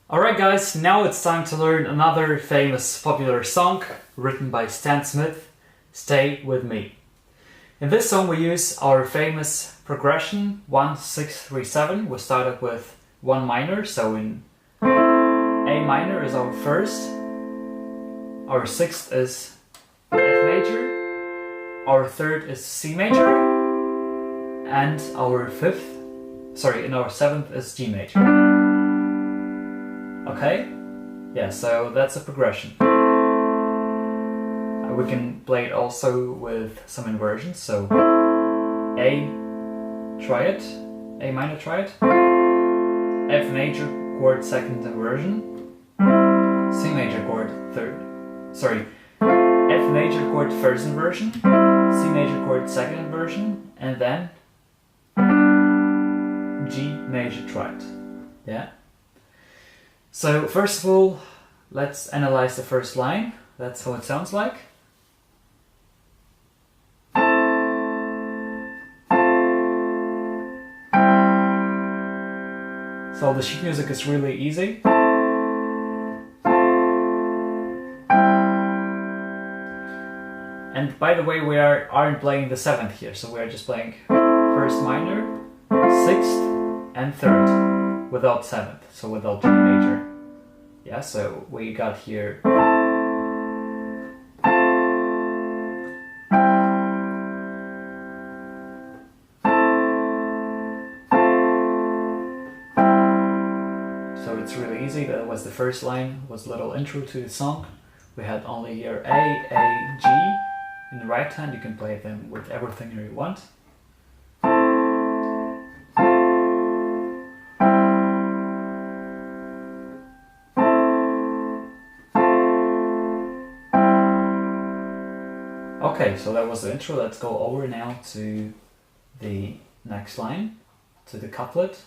Alright guys, now it's time to learn another famous popular song written by Stan Smith, Stay With Me. In this song we use our famous progression 1-6-3-7. We started with 1 minor, so in A minor is our first, our sixth is F major, our third is C major, and our seventh is G major. Okay? Yeah, so that's a progression. We can play it also with some inversions, so A triad, A minor triad, F major chord second inversion, C major chord F major chord first inversion, C major chord second inversion, and then G major triad. Yeah? So first of all, let's analyze the first line. That's how it sounds like. So the sheet music is really easy. And by the way, we aren't playing the seventh here, so we're just playing first minor, sixth, and third, without seventh, so without G major. Yeah, so we got here so it's really easy. That was the first line, was a little intro to the song. We had only here A, G. In the right hand you can play them with everything you want. Okay, so that was the intro. Let's go over now to the next line, to the couplet.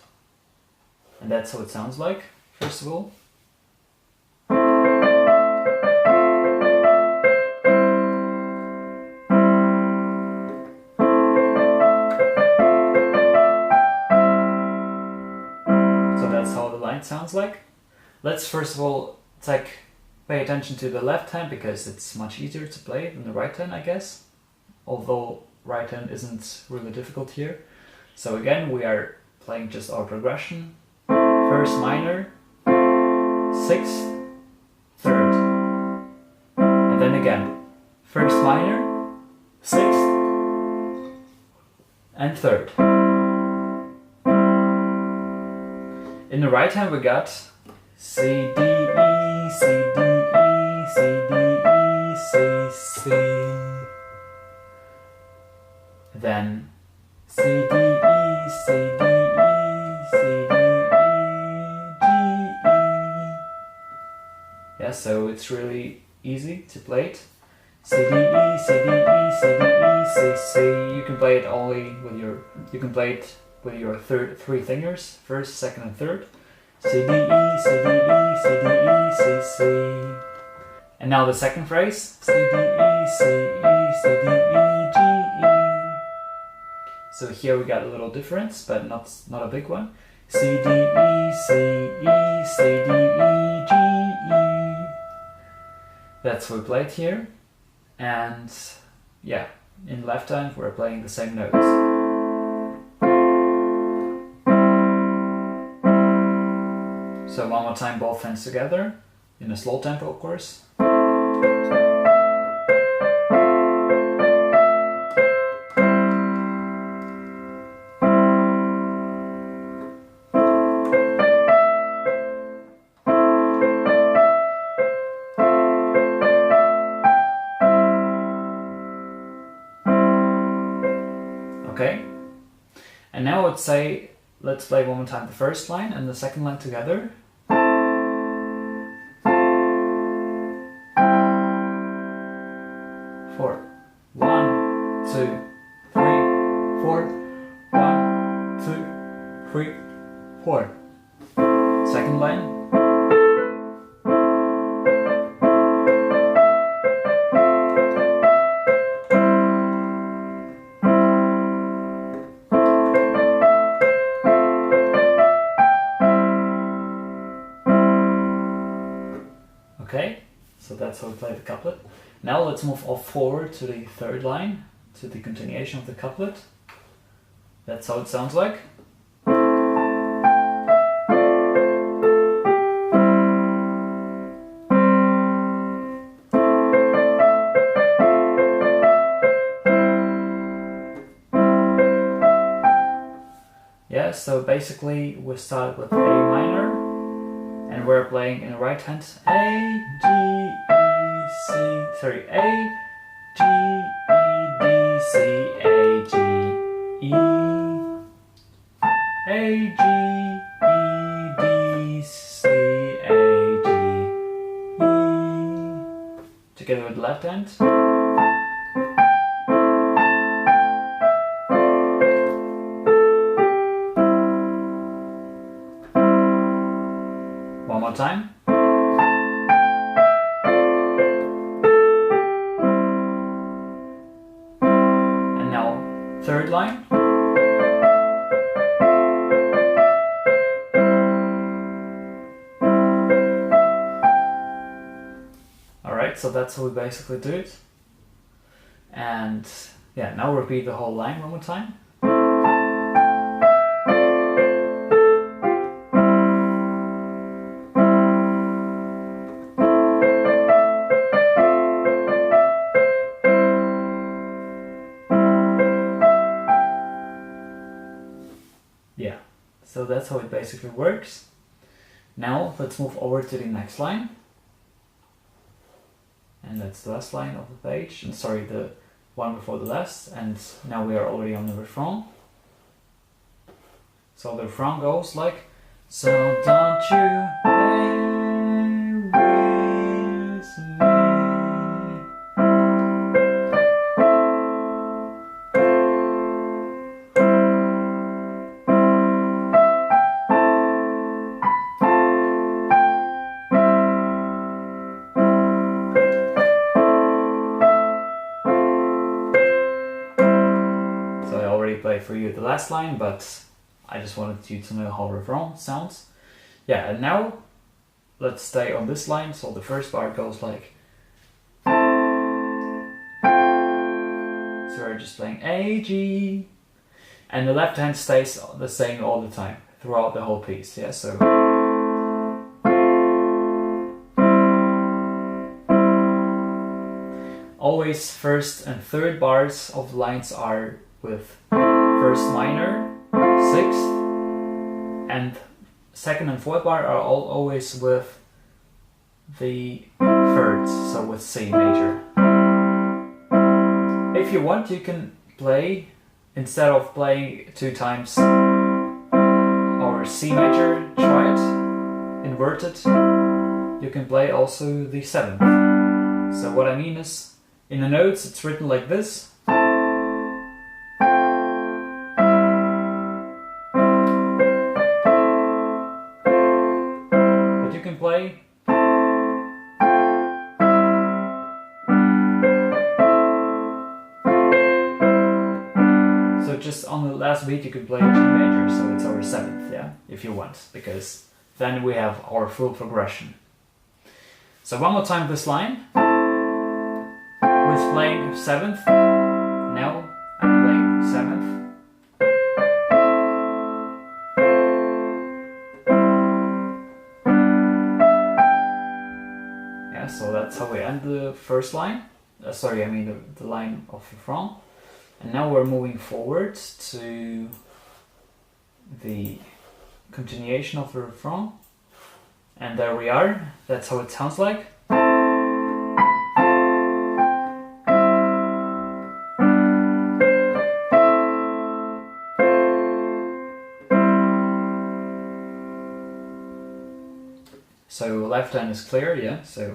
And that's how it sounds like, first of all. So that's how the line sounds like. Let's first of all pay attention to the left hand, because it's much easier to play than the right hand, I guess. Although right hand isn't really difficult here. So again, we are playing just our progression. First minor, sixth, third. And then again, first minor, sixth, and third. In the right hand we got C, D, E, C, D, E, C, D, E, C, C. Then C, D, E, C, D, E, C, D, E, G, E. Yeah, so it's really easy to play it. C, D, E, C, D, E, C, D, E, C, C. You can play it with your three fingers, first, second, and third. C, D, E, C, D, E, C, D, E, C, C. And now the second phrase. C, D, E, C, E, C, D, E, G, E. So here we got a little difference, but not a big one. C, D, E, C, E, C, D, E, G, E. That's what we played here. And yeah, in left hand we're playing the same notes. So one more time, both hands together, in a slow tempo, of course. Okay, and now I would say, let's play one more time the first line and the second line together. Four. 1, 2, 3, 4. 1, 2, 3, 4. Second line. Okay, so that's how we play the couplet. Now let's move off forward to the third line, to the continuation of the couplet. That's how it sounds like. Yeah, so basically we start with A minor, and we're playing in the right hand A, G, E, C, sorry, A, G, E, D, C, A, G, E, A, G, E, D, C, A, G, E, together with the left hand. One more time. And now, third line. Alright, so that's how we basically do it. And yeah, now repeat the whole line one more time. Yeah, so that's how it basically works. Now let's move over to the next line. And that's the last line of the page, and sorry, the one before the last, and now we are already on the refrain. So the refrain goes like, so don't you play with me. Play for you the last line, but I just wanted you to know how refrain sounds. Yeah, and now let's stay on this line. So the first part goes like, so we're just playing A, G, and the left hand stays the same all the time throughout the whole piece. Yeah, so always first and third bars of lines are with first minor, sixth, and second and fourth bar are always with the thirds, so with C major. If you want, you can play, instead of playing 2 times or C major, try it, inverted, you can play also the 7th. So what I mean is, in the notes it's written like this. You can play so just on the last beat you could play G major, so it's our 7th, yeah, if you want, because then we have our full progression. So one more time this line with playing 7th. Now I'm playing 7th. So that's how we end the first line. Sorry, I mean the line of refrain. And now we're moving forward to the continuation of the refrain. And there we are. That's how it sounds like. So left hand is clear, yeah, so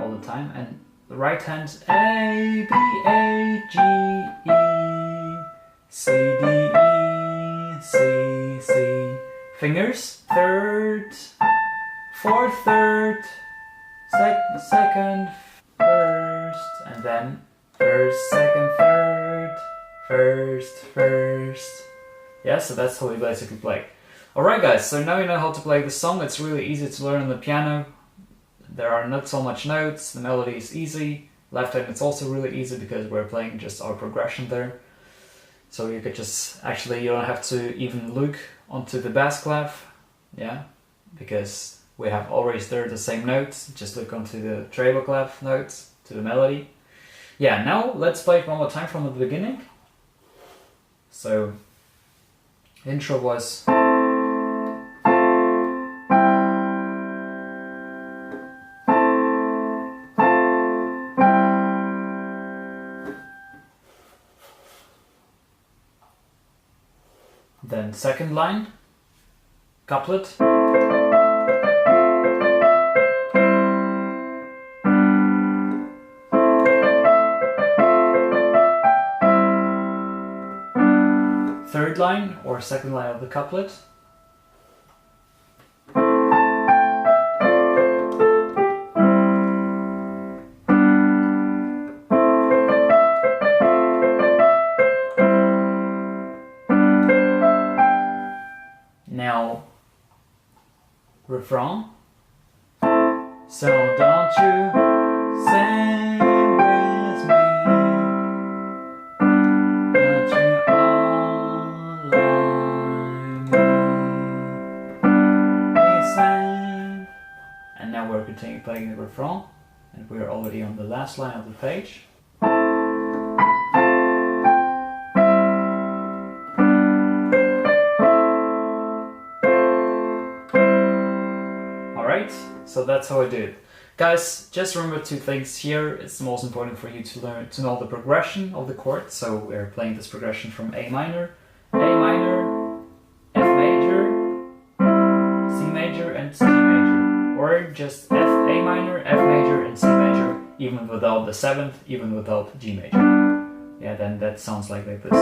all the time, and the right hand A, B, A, G, E, C, D, E, C, C. Fingers, third, fourth, third, second, first, and then first, second, third, first. Yeah, so that's how we basically play. Alright guys, so now you know how to play the song. It's really easy to learn on the piano. There are not so much notes, the melody is easy. Left hand it's also really easy because we're playing just our progression there. So you could just, actually you don't have to even look onto the bass clef, yeah, because we have always there the same notes. Just look onto the treble clef notes, to the melody. Yeah, now let's play it one more time from the beginning. So, intro was... Then second line, couplet. Third line or second line of the couplet. Now, refrain. So don't you say with me, that you all like me. And now we're continuing playing the refrain, and we're already on the last line of the page. So that's how I do it. Guys, just remember two things here. It's the most important for you to learn to know the progression of the chord. So we're playing this progression from A minor, F major, C major and G major. Or just F, A minor, F major and C major, even without the 7th, even without G major. Yeah, then that sounds like this.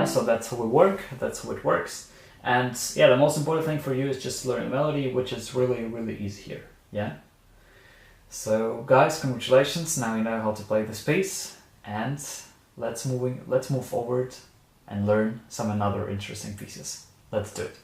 So that's how we work, that's how it works. And yeah, the most important thing for you is just learn melody, which is really, really easy here. Yeah. So guys, congratulations, now you know how to play this piece, and let's move forward and learn some another interesting pieces. Let's do it.